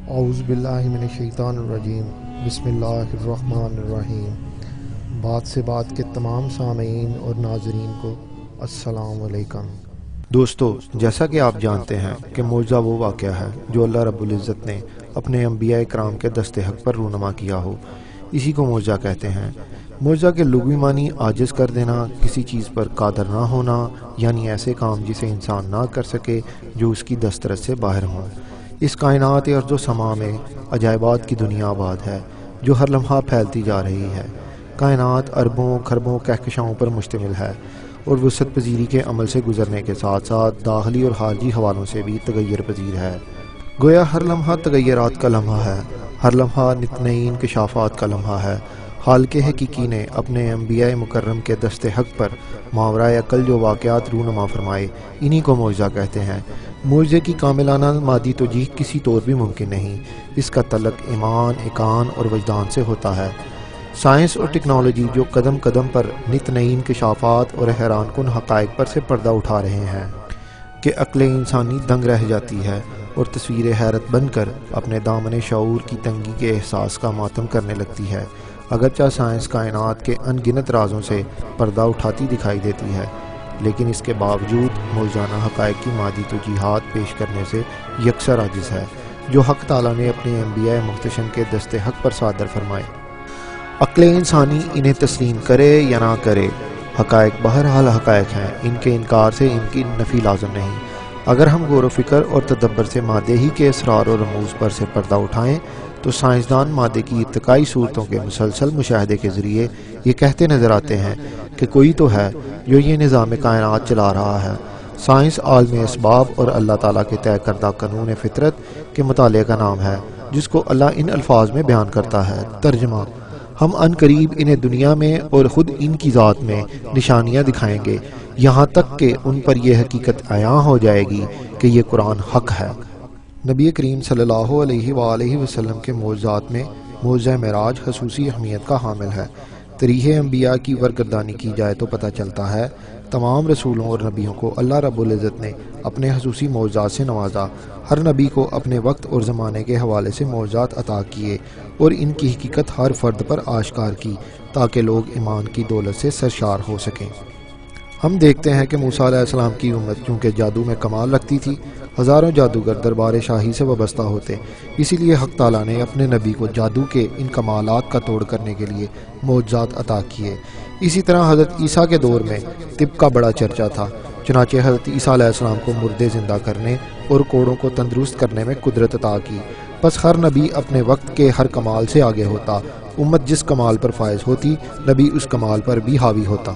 اعوذ باللہ من الشیطان الرجیم بسم اللہ الرحمن الرحیم۔ بات سے بات کے تمام سامعین اور ناظرین کو السلام علیکم۔ دوستو، جیسا کہ آپ جانتے ہیں کہ معجزہ وہ واقعہ ہے جو اللہ رب العزت نے اپنے انبیاء کرام کے دست حق پر رونما کیا ہو، اسی کو معجزہ کہتے ہیں۔ معجزہ کے لغوی معنی عاجز کر دینا، کسی چیز پر قادر نہ ہونا، یعنی ایسے کام جسے انسان نہ کر سکے جو اس کی دسترس سے باہر ہوں۔ اس کائنات ارض و سما میں عجائبات کی دنیا آباد ہے جو ہر لمحہ پھیلتی جا رہی ہے۔ کائنات اربوں کھربوں کہکشاؤں پر مشتمل ہے اور وسعت پذیری کے عمل سے گزرنے کے ساتھ ساتھ داخلی اور خارجی حوالوں سے بھی تغیر پذیر ہے۔ گویا ہر لمحہ تغیرات کا لمحہ ہے، ہر لمحہ نت نئی انکشافات کا لمحہ ہے۔ خالق حقیقی نے اپنے انبیاء مکرم کے دست حق پر ماورائے عقل جو واقعات رونما فرمائے، انہی کو معجزہ کہتے ہیں۔ معجزے کی کاملانہ مادی توجیہ کسی طور بھی ممکن نہیں، اس کا تعلق ایمان، اقان اور وجدان سے ہوتا ہے۔ سائنس اور ٹیکنالوجی جو قدم قدم پر نت نئی انکشافات اور حیران کن حقائق پر سے پردہ اٹھا رہے ہیں کہ عقل انسانی دنگ رہ جاتی ہے اور تصویر حیرت بن کر اپنے دامن شعور کی تنگی کے احساس کا ماتم کرنے لگتی ہے۔ اگرچہ سائنس کائنات کے ان گنت رازوں سے پردہ اٹھاتی دکھائی دیتی ہے، لیکن اس کے باوجود معجزانہ حقائق کی مادی توجیحات پیش کرنے سے یکسر عاجز ہے، جو حق تعالیٰ نے اپنے انبیاء محتشم کے دست حق پر صادر فرمائے۔ عقل انسانی انہیں تسلیم کرے یا نہ کرے، حقائق بہرحال حقائق ہیں، ان کے انکار سے ان کی نفی لازم نہیں۔ اگر ہم غور و فکر اور تدبر سے مادے ہی کے اسرار و رموز پر سے پردہ اٹھائیں تو سائنسدان مادے کی ارتقائی صورتوں کے مسلسل مشاہدے کے ذریعے یہ کہتے نظر آتے ہیں کہ کوئی تو ہے جو یہ نظام کائنات چلا رہا ہے۔ سائنس عالم اسباب اور اللہ تعالیٰ کے طے کردہ قانون فطرت کے مطالعے کا نام ہے، جس کو اللہ ان الفاظ میں بیان کرتا ہے۔ ترجمہ: ہم ان قریب انہیں دنیا میں اور خود ان کی ذات میں نشانیاں دکھائیں گے، یہاں تک کہ ان پر یہ حقیقت عیاں ہو جائے گی کہ یہ قرآن حق ہے۔ نبی کریم صلی اللہ علیہ وآلہ وسلم کے معجزات میں معجزہ معراج خصوصی اہمیت کا حامل ہے۔ تاریخ انبیاء کی ورگردانی کی جائے تو پتہ چلتا ہے تمام رسولوں اور نبیوں کو اللہ رب العزت نے اپنے خصوصی معجزات سے نوازا۔ ہر نبی کو اپنے وقت اور زمانے کے حوالے سے معجزات عطا کیے اور ان کی حقیقت ہر فرد پر آشکار کی تاکہ لوگ ایمان کی دولت سے سرشار ہو سکیں۔ ہم دیکھتے ہیں کہ موسیٰ علیہ السلام کی امت چونکہ جادو میں کمال رکھتی تھی، ہزاروں جادوگر دربار شاہی سے وابستہ ہوتے، اسی لیے حق تعالیٰ نے اپنے نبی کو جادو کے ان کمالات کا توڑ کرنے کے لیے معجزات عطا کیے۔ اسی طرح حضرت عیسیٰ کے دور میں طب کا بڑا چرچا تھا، چنانچہ حضرت عیسیٰ علیہ السلام کو مردے زندہ کرنے اور کوڑوں کو تندرست کرنے میں قدرت عطا کی۔ پس ہر نبی اپنے وقت کے ہر کمال سے آگے ہوتا، امت جس کمال پر فائز ہوتی، نبی اس کمال پر بھی حاوی ہوتا۔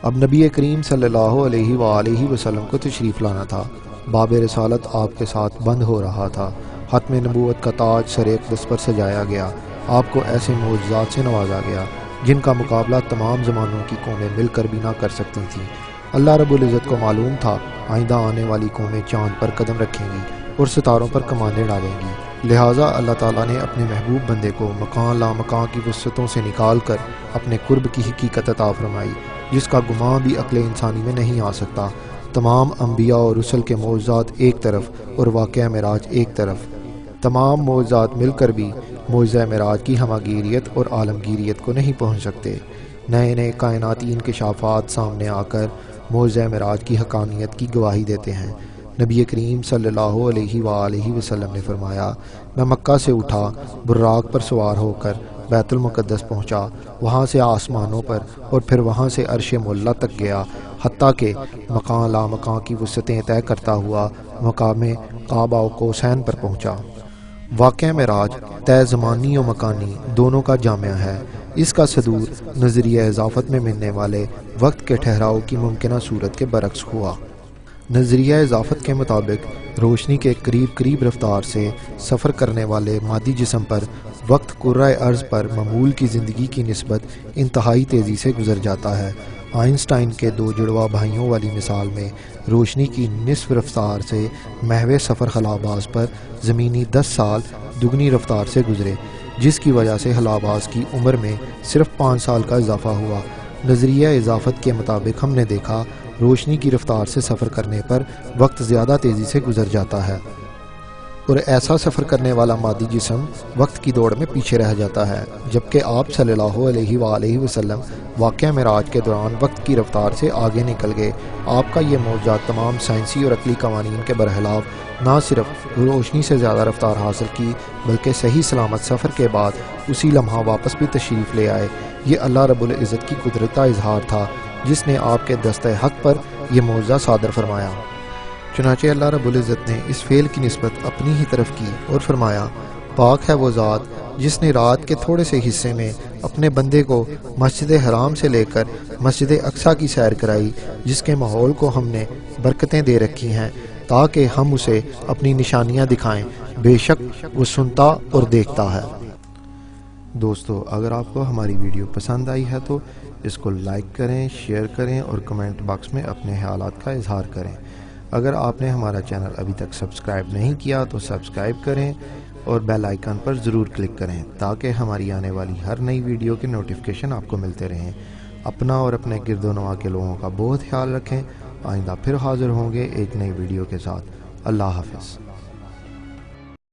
اب نبی کریم صلی اللہ علیہ وآلہ وسلم کو تشریف لانا تھا۔ باب رسالت آپ کے ساتھ بند ہو رہا تھا، ختم نبوت کا تاج سر اقدس پر سجایا گیا، آپ کو ایسے معجزات سے نوازا گیا جن کا مقابلہ تمام زمانوں کی قومیں مل کر بھی نہ کر سکتی تھیں۔ اللہ رب العزت کو معلوم تھا آئندہ آنے والی قومیں چاند پر قدم رکھیں گی اور ستاروں پر کمانیں ڈالیں گی، لہٰذا اللہ تعالیٰ نے اپنے محبوب بندے کو مکان لامکان کی وسعتوں سے نکال کر اپنے قرب کی حقیقت عطا فرمائی، جس کا گمان بھی عقل انسانی میں نہیں آ سکتا۔ تمام انبیاء اور رسل کے معجزات ایک طرف اور واقعہ معراج ایک طرف، تمام معجزات مل کر بھی معجزہ معراج کی ہماگیریت اور عالمگیریت کو نہیں پہنچ سکتے۔ نئے نئے کائناتی انکشافات سامنے آ کر معجزہ معراج کی حقانیت کی گواہی دیتے ہیں۔ نبی کریم صلی اللہ علیہ وآلہ وسلم نے فرمایا، میں مکہ سے اٹھا، براق پر سوار ہو کر بیت المقدس پہنچا، وہاں سے آسمانوں پر اور پھر وہاں سے عرش معلیٰ تک گیا، حتیٰ کہ مکان لامکان کی وسعتیں طے کرتا ہوا مقام قاب قوسین پر پہنچا۔ واقعہ معراج طے زمانی و مکانی دونوں کا جامعہ ہے۔ اس کا صدور نظریہ اضافت میں ملنے والے وقت کے ٹھہراؤ کی ممکنہ صورت کے برعکس ہوا۔ نظریہ اضافت کے مطابق روشنی کے قریب قریب رفتار سے سفر کرنے والے مادی جسم پر وقت کرۂ ارض پر معمول کی زندگی کی نسبت انتہائی تیزی سے گزر جاتا ہے۔ آئنسٹائن کے دو جڑواں بھائیوں والی مثال میں روشنی کی نصف رفتار سے محو سفر خلاباز پر زمینی 10 سال دگنی رفتار سے گزرے، جس کی وجہ سے خلاباز کی عمر میں صرف 5 سال کا اضافہ ہوا۔ نظریہ اضافت کے مطابق ہم نے دیکھا روشنی کی رفتار سے سفر کرنے پر وقت زیادہ تیزی سے گزر جاتا ہے۔ اور ایسا سفر کرنے والا مادی جسم وقت کی دوڑ میں پیچھے رہ جاتا ہے، جبکہ آپ صلی اللہ علیہ وآلہ وسلم واقعہ معراج کے دوران وقت کی رفتار سے آگے نکل گئے۔ آپ کا یہ معجزہ تمام سائنسی اور عقلی قوانین کے برخلاف نہ صرف روشنی سے زیادہ رفتار حاصل کی بلکہ صحیح سلامت سفر کے بعد اسی لمحہ واپس بھی تشریف لے آئے۔ یہ اللہ رب العزت کی قدرت کا اظہار تھا جس نے آپ کے دستِ حق پر یہ معجزہ صادر فرمایا۔ چنانچہ اللہ رب العزت نے اس فعل کی نسبت اپنی ہی طرف کی اور فرمایا، پاک ہے وہ ذات جس نے رات کے تھوڑے سے حصے میں اپنے بندے کو مسجد حرام سے لے کر مسجد اقصیٰ کی سیر کرائی، جس کے ماحول کو ہم نے برکتیں دے رکھی ہیں تاکہ ہم اسے اپنی نشانیاں دکھائیں، بے شک وہ سنتا اور دیکھتا ہے۔ دوستو، اگر آپ کو ہماری ویڈیو پسند آئی ہے تو اس کو لائک کریں، شیئر کریں اور کمنٹ باکس میں اپنے خیالات کا اظہار کریں۔ اگر آپ نے ہمارا چینل ابھی تک سبسکرائب نہیں کیا تو سبسکرائب کریں اور بیل آئیکن پر ضرور کلک کریں تاکہ ہماری آنے والی ہر نئی ویڈیو کے نوٹیفیکیشن آپ کو ملتے رہیں۔ اپنا اور اپنے گرد و نواح کے لوگوں کا بہت خیال رکھیں۔ آئندہ پھر حاضر ہوں گے ایک نئی ویڈیو کے ساتھ۔ اللہ حافظ۔